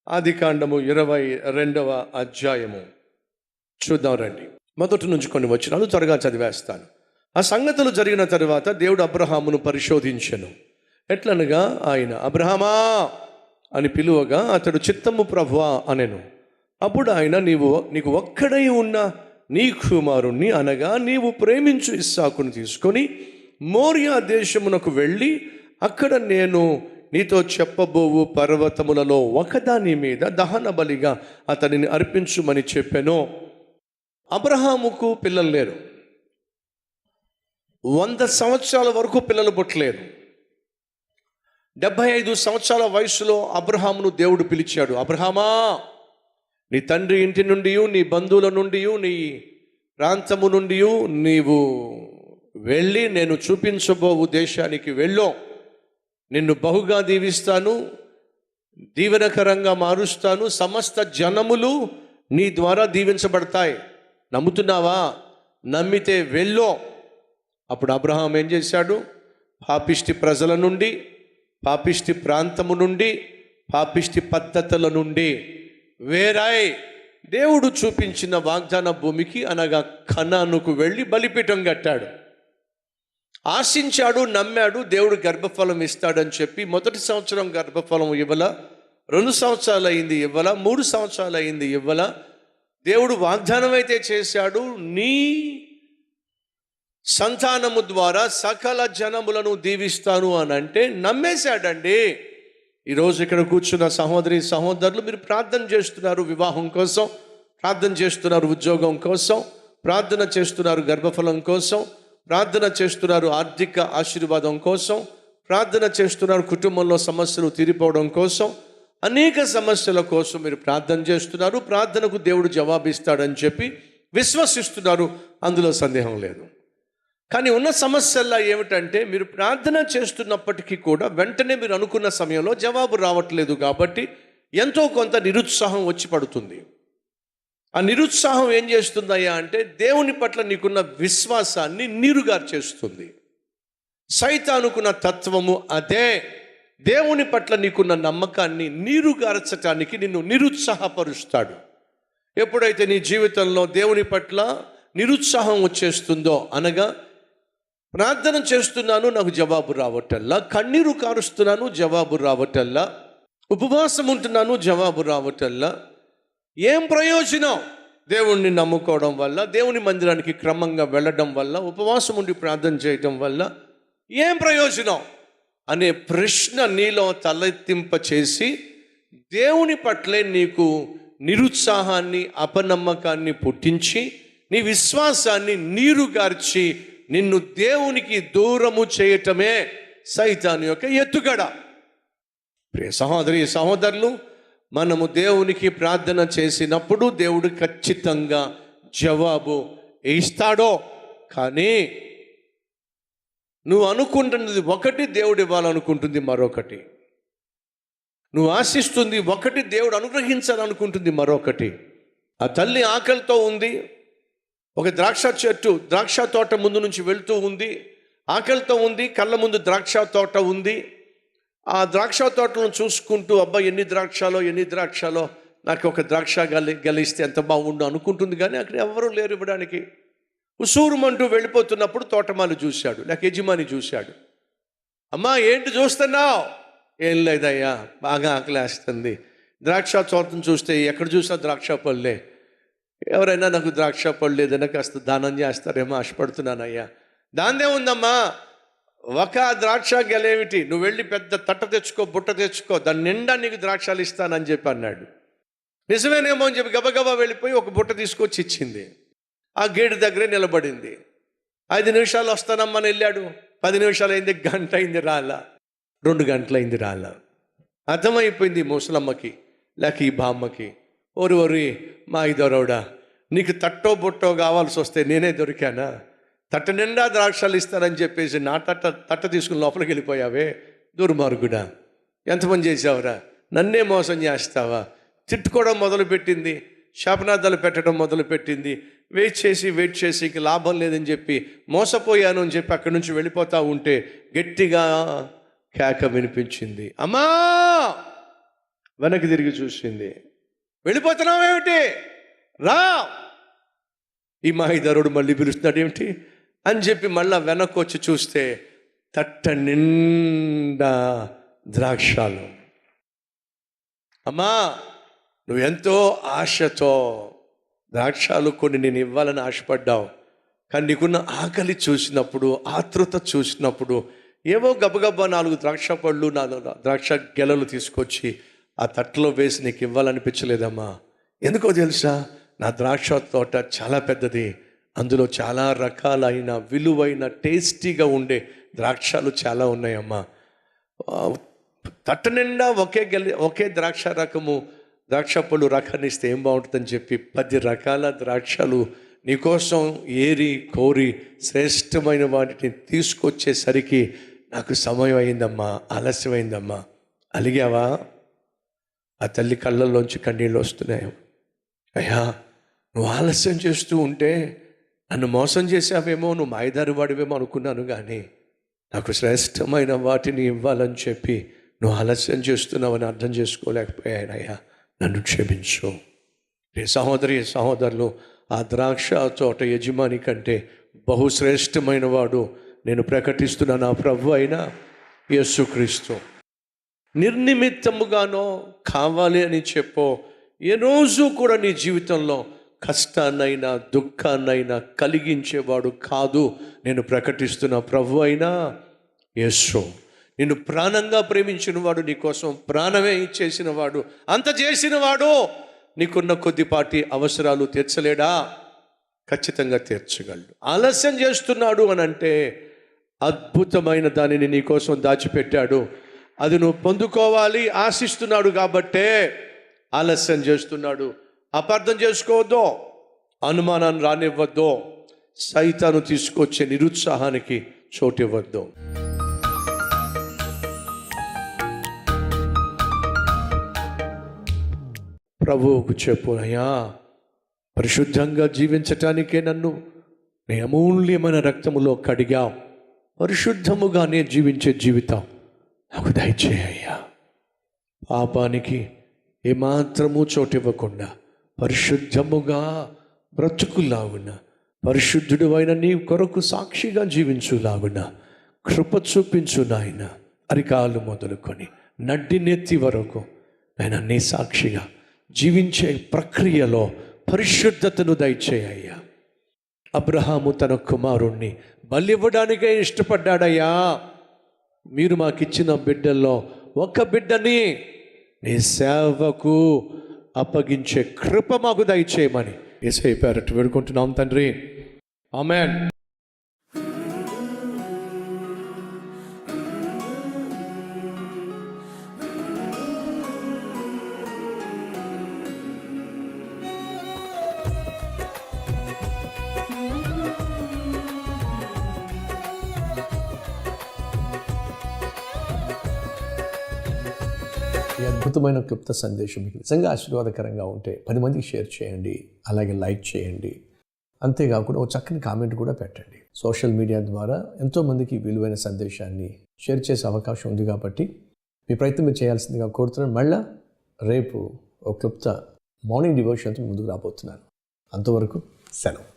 ఆదికాండము 22వ అధ్యాయము చూద్దాం రండి. మొదటి నుంచి కొన్ని వచనాలు త్వరగా చదివేస్తాను. ఆ సంగతులు జరిగిన తరువాత దేవుడు అబ్రహామును పరిశోధించెను. ఎట్లనగా ఆయన అబ్రహామా అని పిలువగా అతడు చిత్తము ప్రభువా అనెను. అప్పుడు ఆయన నీకు ఒక్కడై ఉన్న నీ కుమారుణ్ణి అనగా నీవు ప్రేమించు ఇస్సాకును తీసుకొని మోరియా దేశమునకు వెళ్ళి అక్కడ నేను నీతో చెప్పబోవు పర్వతములలో ఒకదాని మీద దహన బలిగా అతనిని అర్పించుమని చెప్పాను. అబ్రహాముకు పిల్లలు లేరు. 100 సంవత్సరాల వరకు పిల్లలు పుట్టలేరు. 75 సంవత్సరాల వయసులో అబ్రహామును దేవుడు పిలిచాడు. అబ్రహామా, నీ తండ్రి ఇంటి నుండి, నీ బంధువుల నుండి, నీ ప్రాంతము నుండి నీవు వెళ్ళి నేను చూపించబోవు దేశానికి వెళ్ళు. నిన్ను బహుగా దీవిస్తాను, దీవెనకరంగా మారుస్తాను, సమస్త జనములు నీ ద్వారా దీవించబడతాయి. నమ్ముతున్నావా? నమ్మితే వెళ్ళు. అప్పుడు అబ్రహాం ఏం చేశాడు? పాపిష్టి ప్రజల నుండి, పాపిష్టి ప్రాంతము నుండి, పాపిష్టి పద్ధతుల నుండి వేరాయ్ దేవుడు చూపించిన వాగ్దాన భూమికి అనగా కనానుకు వెళ్ళి బలిపీఠం కట్టాడు. ఆశించాడు, నమ్మాడు, దేవుడు గర్భఫలం ఇస్తాడని చెప్పి మొదటి సంవత్సరం గర్భఫలం ఇవ్వల, 2 సంవత్సరాలు అయింది ఇవ్వల, 3 సంవత్సరాలు అయింది ఇవ్వల. దేవుడు వాగ్దానం అయితే చేశాడు, నీ సంతానము ద్వారా సకల జనములను దీవిస్తాను అని అంటే నమ్మేశాడండి. ఈరోజు ఇక్కడ కూర్చున్న సహోదరి సహోదరులు, మీరు ప్రార్థన చేస్తున్నారు వివాహం కోసం, ప్రార్థన చేస్తున్నారు ఉద్యోగం కోసం, ప్రార్థన చేస్తున్నారు గర్భఫలం కోసం, ప్రార్థన చేస్తున్నారు ఆర్థిక ఆశీర్వాదం కోసం, ప్రార్థన చేస్తున్నారు కుటుంబంలో సమస్యలు తీరిపోవడం కోసం, అనేక సమస్యల కోసం మీరు ప్రార్థన చేస్తున్నారు. ప్రార్థనకు దేవుడు జవాబిస్తాడని చెప్పి విశ్వసిస్తున్నారు, అందులో సందేహం లేదు. కానీ ఉన్న సమస్యల్లో ఏమిటంటే, మీరు ప్రార్థన చేస్తున్నప్పటికీ కూడా వెంటనే మీరు అనుకున్న సమయంలో జవాబు రావట్లేదు. కాబట్టి ఎంతో కొంత నిరుత్సాహం వచ్చి పడుతుంది. ఆ నిరుత్సాహం ఏం చేస్తుందయ్యా అంటే, దేవుని పట్ల నీకున్న విశ్వాసాన్ని నీరుగారు చేస్తుంది. సైతానుకున్న తత్వము అదే. దేవుని పట్ల నీకున్న నమ్మకాన్ని నీరుగార్చటానికి నిన్ను నిరుత్సాహపరుస్తాడు. ఎప్పుడైతే నీ జీవితంలో దేవుని పట్ల నిరుత్సాహం వచ్చేస్తుందో, అనగా ప్రార్థన చేస్తున్నాను, నాకు జవాబు రావటల్లా, కన్నీరు కారుస్తున్నాను, జవాబు రావటల్లా, ఉపవాసం ఉంటున్నాను, జవాబు రావటల్లా, ఏం ప్రయోజనం? దేవుణ్ణి నమ్ముకోవడం వల్ల, దేవుని మందిరానికి క్రమంగా వెళ్ళడం వల్ల, ఉపవాసం ఉండి ప్రార్థన చేయడం వల్ల ఏం ప్రయోజనం అనే ప్రశ్న నీలో తలెత్తింప చేసి దేవుని పట్లే నీకు నిరుత్సాహాన్ని, అపనమ్మకాన్ని పుట్టించి నీ విశ్వాసాన్ని నీరుగార్చి నిన్ను దేవునికి దూరము చేయటమే సైతాను యొక్క ఎత్తుగడ. ప్రియ సహోదరి సహోదరులు, మనము దేవునికి ప్రార్థన చేసినప్పుడు దేవుడు ఖచ్చితంగా జవాబు ఇస్తాడో. కానీ నువ్వు అనుకుంటున్నది ఒకటి, దేవుడు ఇవ్వాలనుకుంటుంది మరొకటి. నువ్వు ఆశిస్తుంది ఒకటి, దేవుడు అనుగ్రహించాలనుకుంటుంది మరొకటి. ఆ తల్లి ఆకలితో ఉంది. ఒక ద్రాక్ష తోట ముందు నుంచి వెళ్తూ ఉంది, ఆకలితో ఉంది. కళ్ళ ముందు ద్రాక్ష తోట ఉంది. ఆ ద్రాక్ష తోటలను చూసుకుంటూ, అబ్బా ఎన్ని ద్రాక్షలో నాకు ఒక ద్రాక్ష గలిస్తే ఎంత బాగుండు అనుకుంటుంది. కానీ అక్కడ ఎవరూ లేరు ఇవ్వడానికి. ఉసూరుమంటూ వెళ్ళిపోతున్నప్పుడు తోటమాలి చూశాడు, లేక యజమాని చూశాడు. అమ్మా ఏంటి చూస్తున్నావు? ఏం లేదయ్యా, బాగా ఆకలేస్తుంది. ద్రాక్ష తోటను చూస్తే ఎక్కడ చూసినా ద్రాక్ష పళ్ళే. ఎవరైనా నాకు ద్రాక్ష పళ్ళు ఏదైనా కాస్త దానం చేస్తారేమో ఆశపడుతున్నానయ్యా. దాందే ఉందమ్మా, ఒక ద్రాక్ష గెలేమిటి, నువ్వు వెళ్ళి పెద్ద తట్ట తెచ్చుకో, బుట్ట తెచ్చుకో, దాని నిండా నీకు ద్రాక్షాలు ఇస్తానని చెప్పి అన్నాడు. నిజమేనేమో అని చెప్పి గబగబా వెళ్ళిపోయి ఒక బుట్ట తీసుకొచ్చి ఇచ్చింది. ఆ గేటు దగ్గరే నిలబడింది. 5 నిమిషాలు వస్తానమ్మని వెళ్ళాడు. 10 నిమిషాలు అయింది, గంట అయింది రాలా, 2 గంటలైంది రాలా. అర్థమైపోయింది ముసలమ్మకి, లేక ఈ బామ్మకి, ఓరి మా ఇదొరవుడా, నీకు తట్టో బొట్టో కావాల్సి వస్తే నేనే దొరికానా? తట్ట నిండా ద్రాక్షాలు ఇస్తానని చెప్పేసి నా తట్ట తీసుకుని లోపలికి వెళ్ళిపోయావే, దుర్మార్గుడా, ఎంతమంది చేసావురా, నన్నే మోసం చేస్తావా? తిట్టుకోవడం మొదలుపెట్టింది, శాపనార్థాలు పెట్టడం మొదలుపెట్టింది. వెయిట్ చేసి ఇంక లాభం లేదని చెప్పి మోసపోయాను అని చెప్పి అక్కడి నుంచి వెళ్ళిపోతూ ఉంటే గట్టిగా కేక వినిపించింది. అమ్మా వెనక్కి తిరిగి చూసింది. వెళ్ళిపోతున్నావేమిటి, రా. ఈ మాయిదారుడు మళ్ళీ పిలుస్తున్నాడు ఏమిటి అని చెప్పి మళ్ళా వెనక్కి వచ్చి చూస్తే తట్ట నిండా ద్రాక్షాలు. అమ్మా, నువ్వెంతో ఆశతో ద్రాక్షాలు కొన్ని నేను ఇవ్వాలని ఆశపడ్డావు, కానీ నీకున్న ఆకలి చూసినప్పుడు, ఆతృత చూసినప్పుడు ఏవో గబగబా 4 ద్రాక్ష పళ్ళు, 4 ద్రాక్ష గెలలు తీసుకొచ్చి ఆ తట్టలో వేసి నీకు ఇవ్వాలనిపించలేదమ్మా. ఎందుకో తెలుసా, నా ద్రాక్ష తోట చాలా పెద్దది, అందులో చాలా రకాలైన విలువైన టేస్టీగా ఉండే ద్రాక్షాలు చాలా ఉన్నాయమ్మా. తట్ట నిండా ఒకే ద్రాక్ష పళ్ళు రకాన్ని ఇస్తే ఏం బాగుంటుందని చెప్పి 10 రకాల ద్రాక్షలు నీకోసం ఏరి కోరి శ్రేష్టమైన వాటిని తీసుకొచ్చేసరికి నాకు సమయం అయిందమ్మా, ఆలస్యమైందమ్మా. అలిగావా? ఆ తల్లి కళ్ళల్లోంచి కన్నీళ్ళు వస్తున్నాయి. అయ్యా, నువ్వు ఆలస్యం చేస్తూ ఉంటే నన్ను మోసం చేసావేమో, నువ్వు మాయదారి వాడివేమో అనుకున్నాను, కానీ నాకు శ్రేష్టమైన వాటిని ఇవ్వాలని చెప్పి నువ్వు ఆలస్యం చేస్తున్నావని అర్థం చేసుకోలేకపోయానయ్యా, నన్ను క్షమించు. సహోదరులు, ఆ ద్రాక్ష తోట యజమాని కంటే బహుశ్రేష్టమైన వాడు నేను ప్రకటిస్తున్న నా ప్రభు అయిన యేసుక్రీస్తు. నిర్నిమిత్తముగానో కావాలి అని చెప్పో ఏ రోజు కూడా నీ జీవితంలో కష్టాన్నైనా దుఃఖాన్నైనా కలిగించేవాడు కాదు నేను ప్రకటిస్తున్న ప్రభు అయినా యేసు. నిన్ను ప్రాణంగా ప్రేమించిన వాడు, నీకోసం ప్రాణమే ఇచ్చేసిన వాడు, అంత చేసిన వాడు నీకున్న కొద్దిపాటి అవసరాలు తీర్చలేడా? ఖచ్చితంగా తీర్చగలడు. ఆలస్యం చేస్తున్నాడు అని అంటే అద్భుతమైన దానిని నీకోసం దాచిపెట్టాడు, అది నువ్వు పొందుకోవాలి ఆశిస్తున్నాడు కాబట్టే ఆలస్యం చేస్తున్నాడు. అపార్థం చేసుకోవద్దు, అనుమానాన్ని రానివ్వద్దు, సైతాను తీసుకొచ్చే నిరుత్సాహానికి చోటివ్వద్దు. ప్రభువుకు చెప్పు, అయ్యా, పరిశుద్ధంగా జీవించటానికే నన్ను నీ అమూల్యమైన రక్తములో కడిగా, పరిశుద్ధముగానే జీవించే జీవితం నాకు దయచేయ్యా. పాపానికి ఏమాత్రము చోటివ్వకుండా పరిశుద్ధముగా బ్రతుకులాగున, పరిశుద్ధుడు అయిన నీ కొరకు సాక్షిగా జీవించులాగున కృప చూపించు నాయన. అరికాలు మొదలుకొని నడ్డి నెత్తి వరకు ఆయన నీ సాక్షిగా జీవించే ప్రక్రియలో పరిశుద్ధతను దయచేయ్యా. అబ్రహాము తన కుమారుణ్ణి బలి ఇవ్వడానికే ఇష్టపడ్డాడయ్యా. మీరు మాకిచ్చిన బిడ్డల్లో ఒక బిడ్డని నీ సేవకు అప్పగించే కృప మాకు దయచేయమని యేసయ్య పేరట వేడుకుంటున్నాం తండ్రి, ఆమేన్. ఈ అద్భుతమైన క్లుప్త సందేశం మీకు నిజంగా ఆశీర్వాదకరంగా ఉంటే 10 మందికి షేర్ చేయండి, అలాగే లైక్ చేయండి. అంతేకాకుండా ఒక చక్కని కామెంట్ కూడా పెట్టండి. సోషల్ మీడియా ద్వారా ఎంతోమందికి విలువైన సందేశాన్ని షేర్ చేసే అవకాశం ఉంది కాబట్టి మీ ప్రయత్నం మీరు చేయాల్సిందిగా కోరుతున్నాను. మళ్ళా రేపు ఒక క్లుప్త మార్నింగ్ డివోషన్తో ముందుకు రాబోతున్నాను. అంతవరకు సెలవు.